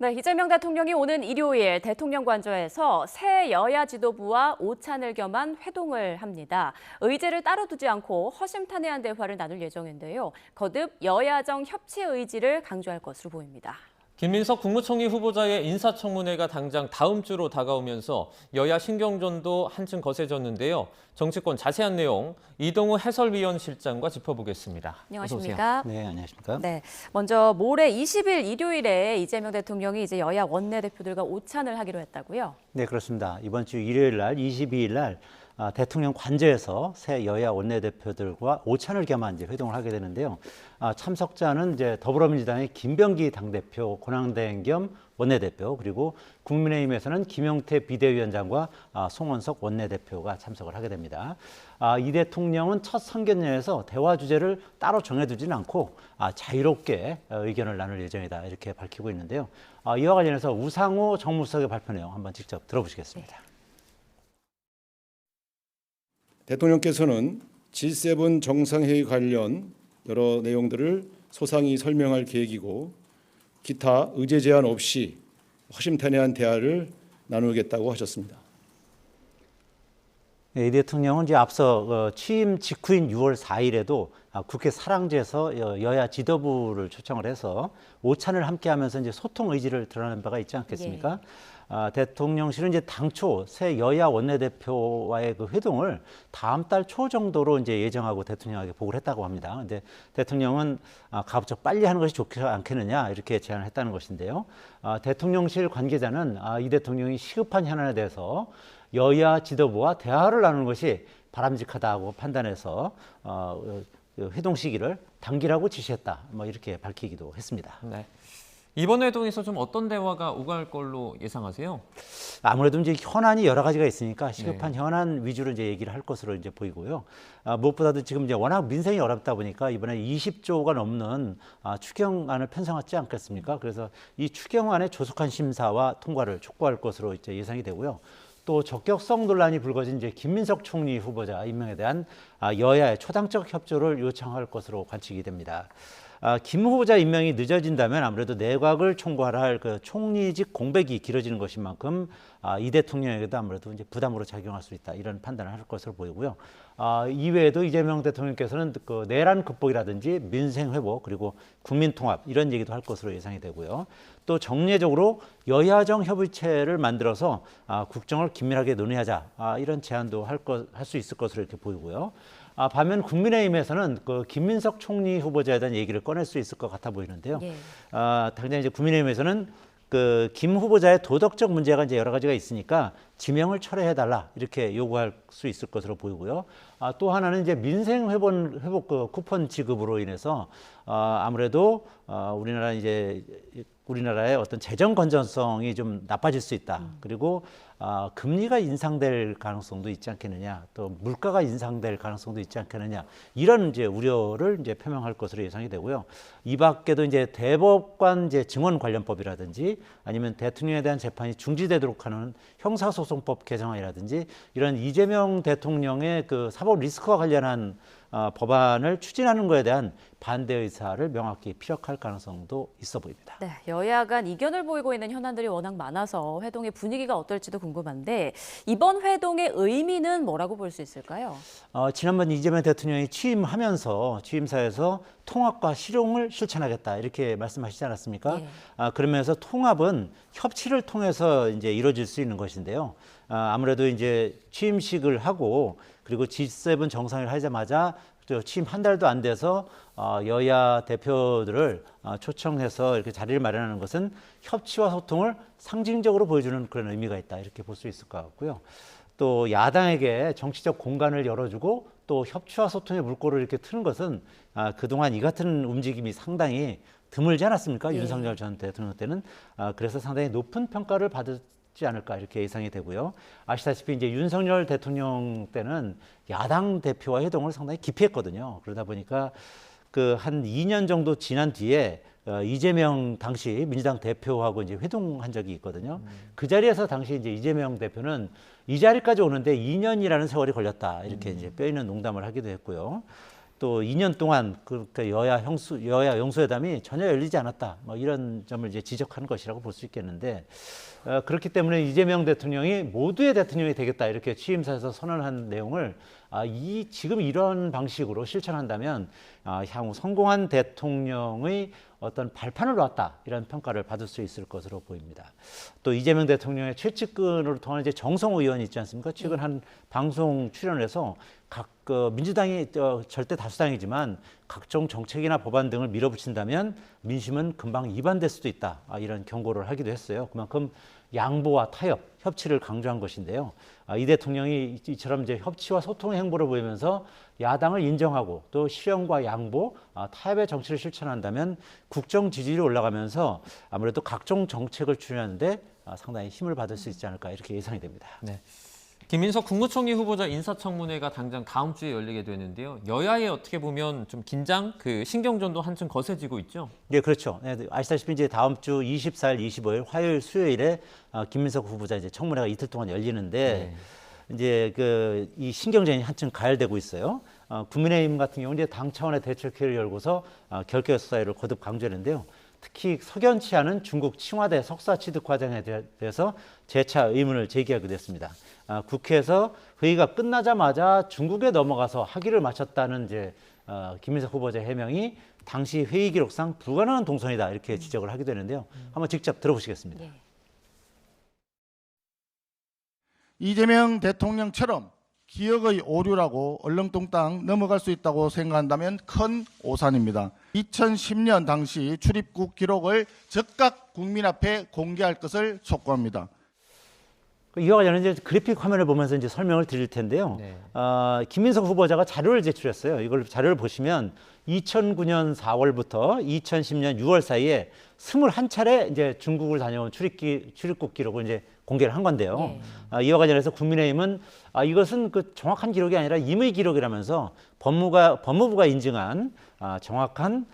네, 이재명 대통령이 오는 일요일 대통령 관저에서 새 여야 지도부와 오찬을 겸한 회동을 합니다. 의제를 따로 두지 않고 허심탄회한 대화를 나눌 예정인데요. 거듭 여야정 협치 의지를 강조할 것으로 보입니다. 김민석 국무총리 후보자의 인사청문회가 당장 다음 주로 다가오면서 여야 신경전도 한층 거세졌는데요. 정치권 자세한 내용 이동우 해설위원 실장과 짚어보겠습니다. 안녕하십니까? 네, 안녕하십니까? 네, 먼저 모레 20일 일요일에 이재명 대통령이 이제 여야 원내대표들과 오찬을 하기로 했다고요? 네, 그렇습니다. 이번 주 일요일 날 22일 날 대통령 관저에서 새 여야 원내대표들과 오찬을 겸한 이제 회동을 하게 되는데요. 참석자는 이제 더불어민주당의 김병기 당대표, 권한대행 겸 원내대표, 그리고 국민의힘에서는 김용태 비대위원장과 송원석 원내대표가 참석을 하게 됩니다. 이 대통령은 첫 선견연에서 대화 주제를 따로 정해두지는 않고 자유롭게 의견을 나눌 예정이다 이렇게 밝히고 있는데요. 이와 관련해서 우상호 정무수석의 발표 내용 한번 직접 들어보시겠습니다. 대통령께서는 G7 정상회의 관련 여러 내용들을 소상히 설명할 계획이고 기타 의제 제한 없이 허심탄회한 대화를 나누겠다고 하셨습니다. 네, 이 대통령은 이제 앞서 취임 직후인 6월 4일에도 국회 사랑제에서 여야 지도부를 초청을 해서 오찬을 함께하면서 이제 소통 의지를 드러낸 바가 있지 않겠습니까? 대통령실은 이제 당초 새 여야 원내대표와의 그 회동을 다음 달 초 정도로 이제 예정하고 대통령에게 보고를 했다고 합니다. 근데 대통령은 가급적 빨리 하는 것이 좋지 않겠느냐 이렇게 제안을 했다는 것인데요. 대통령실 관계자는 이 대통령이 시급한 현안에 대해서 여야 지도부와 대화를 나누는 것이 바람직하다고 판단해서 회동 시기를 당기라고 지시했다. 뭐 이렇게 밝히기도 했습니다. 네. 이번 회동에서 좀 어떤 대화가 오갈 걸로 예상하세요? 아무래도 이제 현안이 여러 가지가 있으니까 시급한 현안 위주로 이제 얘기를 할 것으로 이제 보이고요. 무엇보다도 지금 이제 워낙 민생이 어렵다 보니까 이번에 20조가 넘는 추경안을 편성하지 않겠습니까? 그래서 이 추경안의 조속한 심사와 통과를 촉구할 것으로 이제 예상이 되고요. 또 적격성 논란이 불거진 이제 김민석 총리 후보자 임명에 대한 여야의 초당적 협조를 요청할 것으로 관측이 됩니다. 김 후보자 임명이 늦어진다면 아무래도 내각을 총괄할 그 총리직 공백이 길어지는 것인 만큼 이 대통령에게도 아무래도 이제 부담으로 작용할 수 있다 이런 판단을 할 것으로 보이고요. 이외에도 이재명 대통령께서는 그 내란 극복이라든지 민생 회복 그리고 국민 통합 이런 얘기도 할 것으로 예상이 되고요. 또 정례적으로 여야정 협의체를 만들어서 국정을 긴밀하게 논의하자 이런 제안도 할 수 있을 것으로 이렇게 보이고요. 반면 국민의힘에서는 그 김민석 총리 후보자에 대한 얘기를 꺼낼 수 있을 것 같아 보이는데요. 당장 이제 국민의힘에서는 그 김 후보자의 도덕적 문제가 이제 여러 가지가 있으니까 지명을 철회해달라 이렇게 요구할 수 있을 것으로 보이고요. 또 하나는 이제 민생 회복 그 쿠폰 지급으로 인해서 아무래도 우리나라의 어떤 재정 건전성이 좀 나빠질 수 있다. 그리고 금리가 인상될 가능성도 있지 않겠느냐, 또 물가가 인상될 가능성도 있지 않겠느냐 이런 이제 우려를 이제 표명할 것으로 예상이 되고요. 이 밖에도 이제 대법관 이제 증언 관련법이라든지 아니면 대통령에 대한 재판이 중지되도록 하는 형사소송법 개정안이라든지 이런 이재명 대통령의 그 사법 리스크와 관련한 법안을 추진하는 것에 대한 반대 의사를 명확히 피력할 가능성도 있어 보입니다. 네, 여야 간 이견을 보이고 있는 현안들이 워낙 많아서 회동의 분위기가 어떨지도 궁금한데 이번 회동의 의미는 뭐라고 볼 수 있을까요? 지난번 이재명 대통령이 취임하면서 취임사에서 통합과 실용을 실천하겠다 이렇게 말씀하시지 않았습니까? 그러면서 통합은 협치를 통해서 이제 이루어질 수 있는 것인데요. 아무래도 이제 취임식을 하고 그리고 G7 정상회의를 하자마자 취임 한 달도 안 돼서 여야 대표들을 초청해서 이렇게 자리를 마련하는 것은 협치와 소통을 상징적으로 보여주는 그런 의미가 있다 이렇게 볼 수 있을 것 같고요. 또 야당에게 정치적 공간을 열어주고 또 협치와 소통의 물꼬를 이렇게 트는 것은 그동안 이 같은 움직임이 상당히 드물지 않았습니까? 윤석열 전 대통령 때는 그래서 상당히 높은 평가를 받지 않을까 이렇게 예상이 되고요. 아시다시피 이제 윤석열 대통령 때는 야당 대표와 회동을 상당히 기피했거든요. 그러다 보니까 그 한 2년 정도 지난 뒤에 이재명 당시 민주당 대표하고 이제 회동한 적이 있거든요. 그 자리에서 당시 이제 이재명 대표는 이 자리까지 오는데 2년이라는 세월이 걸렸다 이렇게 이제 뼈 있는 농담을 하기도 했고요. 또 2년 동안 그 여야 영수회담이 전혀 열리지 않았다. 뭐 이런 점을 이제 지적한 것이라고 볼 수 있겠는데 그렇기 때문에 이재명 대통령이 모두의 대통령이 되겠다 이렇게 취임사에서 선언한 내용을 지금 이런 방식으로 실천한다면 향후 성공한 대통령의 어떤 발판을 놓았다 이런 평가를 받을 수 있을 것으로 보입니다. 또 이재명 대통령의 최측근으로 통한 이제 정성호 의원이 있지 않습니까? 최근 한 방송 출연을 해서 민주당이 절대 다수당이지만 각종 정책이나 법안 등을 밀어붙인다면 민심은 금방 이반될 수도 있다 이런 경고를 하기도 했어요. 그만큼 양보와 타협, 협치를 강조한 것인데요. 이 대통령이 이처럼 이제 협치와 소통의 행보를 보이면서 야당을 인정하고 또 실현과 양보, 타협의 정치를 실천한다면 국정 지지율이 올라가면서 아무래도 각종 정책을 추진하는데 상당히 힘을 받을 수 있지 않을까 이렇게 예상이 됩니다. 네. 김민석 국무총리 후보자 인사청문회가 당장 다음 주에 열리게 되는데요. 여야에 어떻게 보면 좀 긴장, 신경전도 한층 거세지고 있죠. 네, 그렇죠. 네, 아시다시피 이제 다음 주 24일, 25일, 화요일, 수요일에 김민석 후보자 이제 청문회가 이틀 동안 열리는데 이제 이 신경전이 한층 가열되고 있어요. 국민의힘 같은 경우는 이제 당 차원의 대책회의를 열고서 결격 사유를 거듭 강조했는데요. 특히 석연치 않은 중국 칭화대 석사 취득 과정에 대해서 재차 의문을 제기하게 됐습니다. 국회에서 회의가 끝나자마자 중국에 넘어가서 학위를 마쳤다는 이제 김민석 후보자 해명이 당시 회의 기록상 불가능한 동선이다 이렇게 지적을 하게 되는데요. 한번 직접 들어보시겠습니다. 이재명 대통령처럼 기억의 오류라고 얼렁뚱땅 넘어갈 수 있다고 생각한다면 큰 오산입니다. 2010년 당시 출입국 기록을 즉각 국민 앞에 공개할 것을 촉구합니다. 이와 관련해서 이제 그래픽 화면을 보면서 이제 설명을 드릴 텐데요. 김민석 후보자가 자료를 제출했어요. 이걸 자료를 보시면 2009년 4월부터 2010년 6월 사이에 21차례 이제 중국을 다녀온 출입국 기록을 이제 공개를 한 건데요. 이와 관련해서 국민의힘은 이것은 정확한 기록이 아니라 임의 기록이라면서 법무부가 인증한 정확한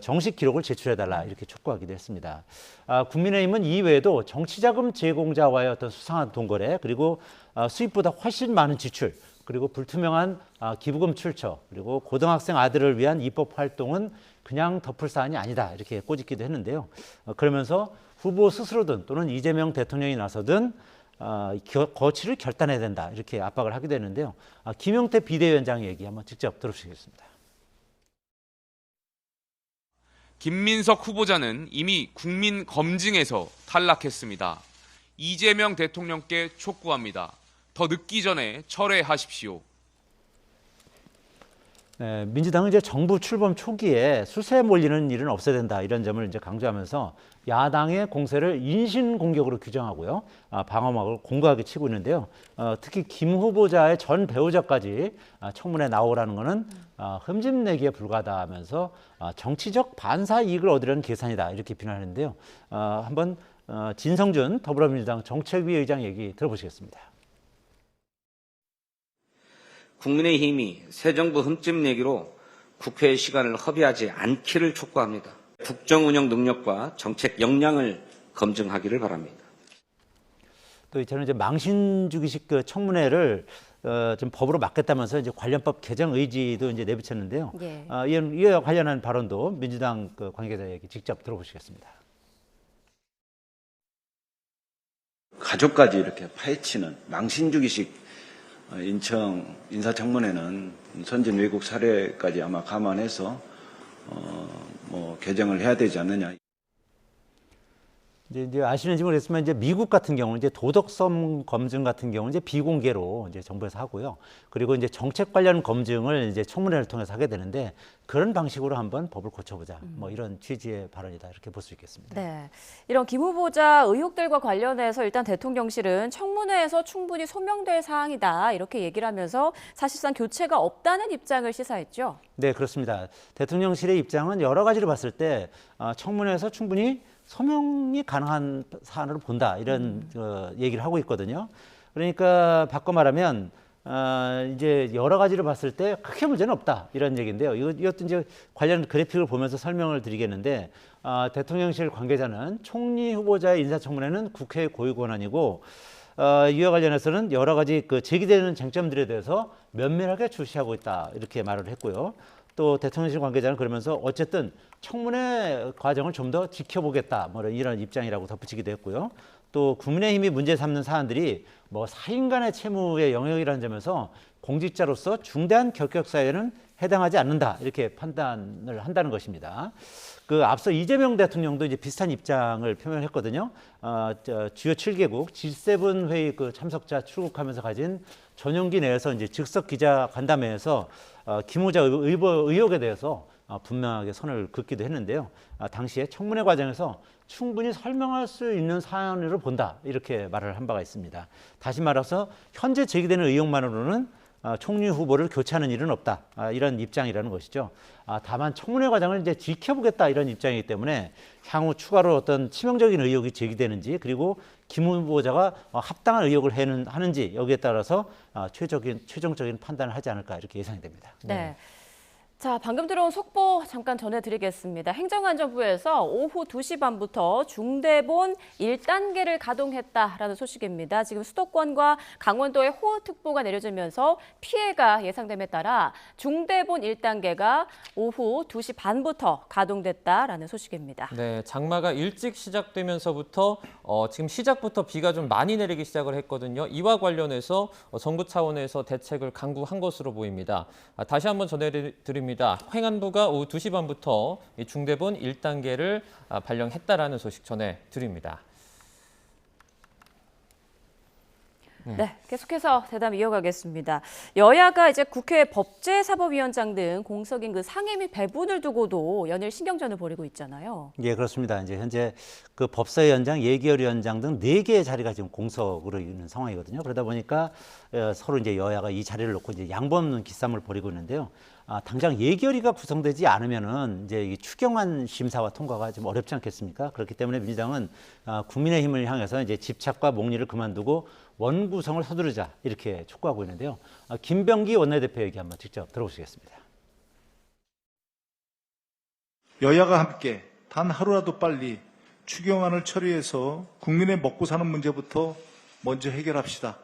정식 기록을 제출해달라 이렇게 촉구하기도 했습니다. 국민의힘은 이외에도 정치자금 제공자와의 어떤 수상한 돈거래 그리고 수입보다 훨씬 많은 지출 그리고 불투명한 기부금 출처 그리고 고등학생 아들을 위한 입법 활동은 그냥 덮을 사안이 아니다 이렇게 꼬집기도 했는데요. 그러면서 후보 스스로든 또는 이재명 대통령이 나서든 거취를 결단해야 된다 이렇게 압박을 하게 되는데요. 김용태 비대위원장 얘기 한번 직접 들어보시겠습니다. 김민석 후보자는 이미 국민 검증에서 탈락했습니다. 이재명 대통령께 촉구합니다. 더 늦기 전에 철회하십시오. 네, 민주당은 이제 정부 출범 초기에 수세에 몰리는 일은 없어야 된다 이런 점을 이제 강조하면서 야당의 공세를 인신 공격으로 규정하고요, 방어막을 공고하게 치고 있는데요. 특히 김 후보자의 전 배우자까지 청문회에 나오라는 것은 흠집내기에 불과하다 하면서 정치적 반사 이익을 얻으려는 계산이다 이렇게 비난하는데요. 한번 진성준 더불어민주당 정책위 의장 얘기 들어보시겠습니다. 국민의힘이 새 정부 흠집내기로 국회의 시간을 허비하지 않기를 촉구합니다. 국정 운영 능력과 정책 역량을 검증하기를 바랍니다. 또 저는 이제 망신주기식 청문회를 좀 법으로 막겠다면서 이제 관련법 개정 의지도 이제 내비쳤는데요. 이와 관련한 발언도 민주당 관계자에게 직접 들어보시겠습니다. 가족까지 이렇게 파헤치는 망신주기식 인청 인사청문회는 선진 외국 사례까지 아마 감안해서 개정을 해야 되지 않느냐. 이제 아시는지 모르겠지만 이제 미국 같은 경우는 이제 도덕성 검증 같은 경우는 이제 비공개로 이제 정부에서 하고요. 그리고 이제 정책 관련 검증을 이제 청문회를 통해서 하게 되는데 그런 방식으로 한번 법을 고쳐보자. 뭐 이런 취지의 발언이다 이렇게 볼 수 있겠습니다. 네, 이런 김 후보자 의혹들과 관련해서 일단 대통령실은 청문회에서 충분히 소명될 사항이다 이렇게 얘기를 하면서 사실상 교체가 없다는 입장을 시사했죠. 네, 그렇습니다. 대통령실의 입장은 여러 가지로 봤을 때 청문회에서 충분히 소명이 가능한 사안으로 본다 이런 얘기를 하고 있거든요. 그러니까 바꿔 말하면 이제 여러 가지로 봤을 때 크게 문제는 없다 이런 얘기인데요. 이것도 이제 관련 그래픽을 보면서 설명을 드리겠는데 대통령실 관계자는 총리 후보자의 인사청문회는 국회의 고유 권한이고 이와 관련해서는 여러 가지 제기되는 쟁점들에 대해서 면밀하게 주시하고 있다 이렇게 말을 했고요. 또 대통령실 관계자는 그러면서 어쨌든 청문회 과정을 좀 더 지켜보겠다, 뭐 이런 입장이라고 덧붙이기도 했고요. 또 국민의힘이 문제 삼는 사안들이 뭐 사인 간의 채무의 영역이라는 점에서 공직자로서 중대한 결격 사유에는 해당하지 않는다, 이렇게 판단을 한다는 것입니다. 그 앞서 이재명 대통령도 이제 비슷한 입장을 표명했거든요. 주요 7개국 G7 회의 그 참석자 출국하면서 가진 전용기 내에서 이제 즉석 기자 간담회에서 기무자 의혹에 대해서 분명하게 선을 긋기도 했는데요. 당시에 청문회 과정에서 충분히 설명할 수 있는 사안으로 본다, 이렇게 말을 한 바가 있습니다. 다시 말해서 현재 제기되는 의혹만으로는 총리 후보를 교체하는 일은 없다, 이런 입장이라는 것이죠. 다만 청문회 과정을 이제 지켜보겠다, 이런 입장이기 때문에 향후 추가로 어떤 치명적인 의혹이 제기되는지, 그리고 김 후보자가 합당한 의혹을 하는지, 여기에 따라서 최종적인 판단을 하지 않을까, 이렇게 예상이 됩니다. 네. 자, 방금 들어온 속보 잠깐 전해드리겠습니다. 행정안전부에서 오후 2시 반부터 중대본 1단계를 가동했다라는 소식입니다. 지금 수도권과 강원도에 호우특보가 내려지면서 피해가 예상됨에 따라 중대본 1단계가 오후 2시 반부터 가동됐다라는 소식입니다. 네, 장마가 일찍 시작되면서부터 지금 시작부터 비가 좀 많이 내리기 시작을 했거든요. 이와 관련해서 정부 차원에서 대책을 강구한 것으로 보입니다. 다시 한번 전해드립니다. 행안부가 오후 2시 반부터 중대본 1단계를 발령했다라는 소식 전해드립니다. 네, 계속해서 대담 이어가겠습니다. 여야가 이제 국회 법제사법위원장 등 공석인 상임위 배분을 두고도 연일 신경전을 벌이고 있잖아요. 예, 그렇습니다. 이제 현재 그 법사위원장, 예결위원장 등 4개의 자리가 지금 공석으로 있는 상황이거든요. 그러다 보니까 서로 이제 여야가 이 자리를 놓고 이제 양보 없는 기싸움을 벌이고 있는데요. 당장 예결위가 구성되지 않으면은 이제 이 추경안 심사와 통과가 좀 어렵지 않겠습니까? 그렇기 때문에 민주당은 국민의힘을 향해서 이제 집착과 목리를 그만두고 원구성을 서두르자, 이렇게 촉구하고 있는데요. 김병기 원내대표 얘기 한번 직접 들어보시겠습니다. 여야가 함께 단 하루라도 빨리 추경안을 처리해서 국민의 먹고 사는 문제부터 먼저 해결합시다.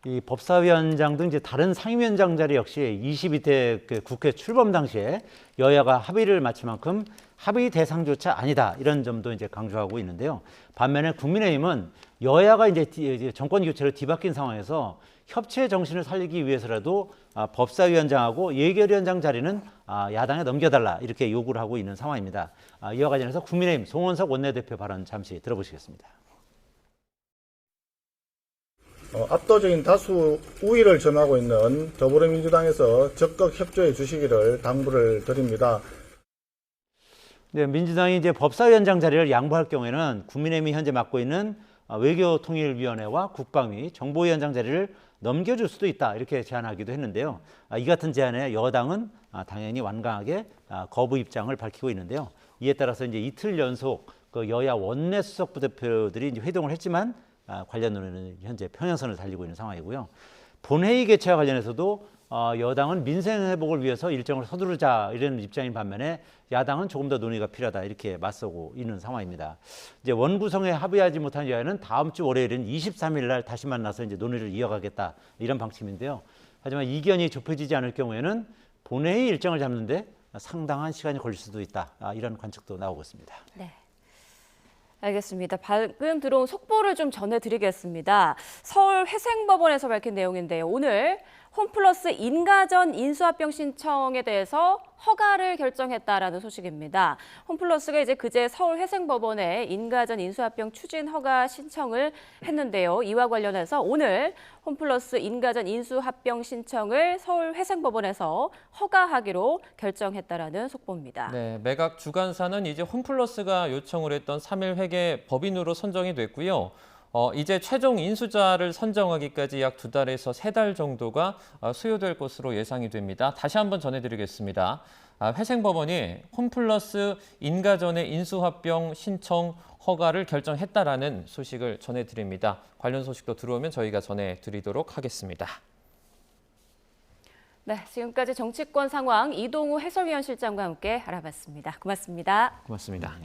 이 법사위원장 등 이제 다른 상임위원장 자리 역시 22대 그 국회 출범 당시에 여야가 합의를 마친 만큼 합의 대상조차 아니다, 이런 점도 이제 강조하고 있는데요. 반면에 국민의힘은 여야가 이제 정권 교체를 뒤바뀐 상황에서 협치의 정신을 살리기 위해서라도 법사위원장하고 예결위원장 자리는 야당에 넘겨달라, 이렇게 요구를 하고 있는 상황입니다. 이와 관련해서 국민의힘 송원석 원내대표 발언 잠시 들어보시겠습니다. 압도적인 다수 우위를 점하고 있는 더불어민주당에서 적극 협조해 주시기를 당부를 드립니다. 네, 민주당이 이제 법사위원장 자리를 양보할 경우에는 국민의힘이 현재 맡고 있는 외교통일위원회와 국방위, 정보위원장 자리를 넘겨줄 수도 있다, 이렇게 제안하기도 했는데요. 이 같은 제안에 여당은 당연히 완강하게 거부 입장을 밝히고 있는데요. 이에 따라서 이제 이틀 연속 그 여야 원내 수석 부대표들이 이제 회동을 했지만 관련 논의는 현재 평행선을 달리고 있는 상황이고요. 본회의 개최와 관련해서도 여당은 민생 회복을 위해서 일정을 서두르자, 이런 입장인 반면에 야당은 조금 더 논의가 필요하다, 이렇게 맞서고 있는 상황입니다. 이제 원구성에 합의하지 못한 여야는 다음 주 월요일인 23일 날 다시 만나서 이제 논의를 이어가겠다, 이런 방침인데요. 하지만 이견이 좁혀지지 않을 경우에는 본회의 일정을 잡는데 상당한 시간이 걸릴 수도 있다, 이런 관측도 나오고 있습니다. 네. 알겠습니다. 방금 들어온 속보를 좀 전해드리겠습니다. 서울 회생법원에서 밝힌 내용인데요. 오늘 홈플러스 인가전 인수합병 신청에 대해서 허가를 결정했다라는 소식입니다. 홈플러스가 이제 그제 서울 회생법원에 인가전 인수합병 추진 허가 신청을 했는데요. 이와 관련해서 오늘 홈플러스 인가전 인수합병 신청을 서울 회생법원에서 허가하기로 결정했다라는 속보입니다. 네, 매각 주관사는 이제 홈플러스가 요청을 했던 3일 회계 법인으로 선정이 됐고요. 이제 최종 인수자를 선정하기까지 약 2달에서 3달 정도가 소요될 것으로 예상이 됩니다. 다시 한번 전해드리겠습니다. 회생법원이 홈플러스 인가전의 인수합병 신청 허가를 결정했다라는 소식을 전해드립니다. 관련 소식도 들어오면 저희가 전해드리도록 하겠습니다. 네, 지금까지 정치권 상황 이동우 해설위원실장과 함께 알아봤습니다. 고맙습니다. 고맙습니다.